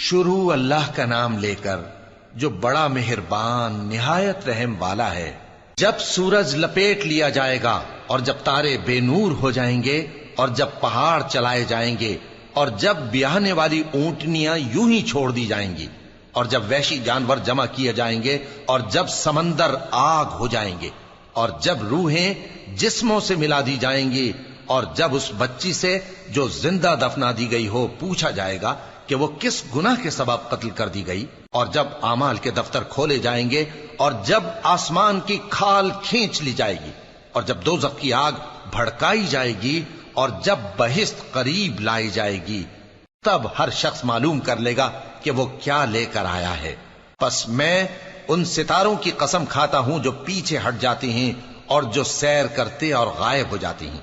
شروع اللہ کا نام لے کر جو بڑا مہربان نہایت رحم والا ہے۔ جب سورج لپیٹ لیا جائے گا اور جب تارے بے نور ہو جائیں گے اور جب پہاڑ چلائے جائیں گے اور جب بیاہنے والی اونٹنیاں یوں ہی چھوڑ دی جائیں گی اور جب وحشی جانور جمع کیے جائیں گے اور جب سمندر آگ ہو جائیں گے اور جب روحیں جسموں سے ملا دی جائیں گی اور جب اس بچی سے جو زندہ دفنا دی گئی ہو پوچھا جائے گا کہ وہ کس گناہ کے سبب قتل کر دی گئی، اور جب اعمال کے دفتر کھولے جائیں گے اور جب آسمان کی کھال کھینچ لی جائے گی اور جب دوزخ کی آگ بھڑکائی جائے گی اور جب بہشت قریب لائی جائے گی، تب ہر شخص معلوم کر لے گا کہ وہ کیا لے کر آیا ہے۔ پس میں ان ستاروں کی قسم کھاتا ہوں جو پیچھے ہٹ جاتے ہیں اور جو سیر کرتے اور غائب ہو جاتے ہیں،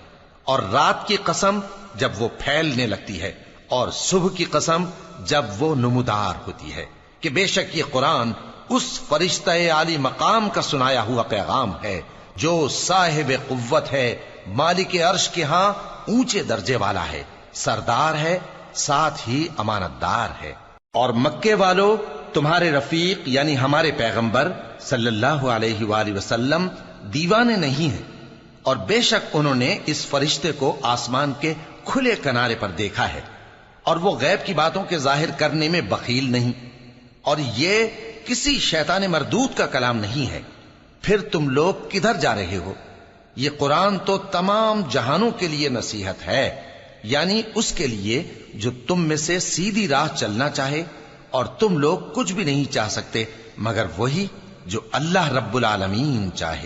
اور رات کی قسم جب وہ پھیلنے لگتی ہے، اور صبح کی قسم جب وہ نمودار ہوتی ہے، کہ بے شک یہ قرآن اس فرشتہ عالی مقام کا سنایا ہوا پیغام ہے جو صاحب قوت ہے، مالک عرش کے ہاں اونچے درجے والا ہے، سردار ہے، ساتھ ہی امانت دار ہے۔ اور مکے والو، تمہارے رفیق یعنی ہمارے پیغمبر صلی اللہ علیہ وآلہ وسلم دیوانے نہیں ہیں، اور بے شک انہوں نے اس فرشتے کو آسمان کے کھلے کنارے پر دیکھا ہے، اور وہ غیب کی باتوں کے ظاہر کرنے میں بخیل نہیں، اور یہ کسی شیطان مردود کا کلام نہیں ہے۔ پھر تم لوگ کدھر جا رہے ہو؟ یہ قرآن تو تمام جہانوں کے لیے نصیحت ہے، یعنی اس کے لیے جو تم میں سے سیدھی راہ چلنا چاہے، اور تم لوگ کچھ بھی نہیں چاہ سکتے مگر وہی جو اللہ رب العالمین چاہے۔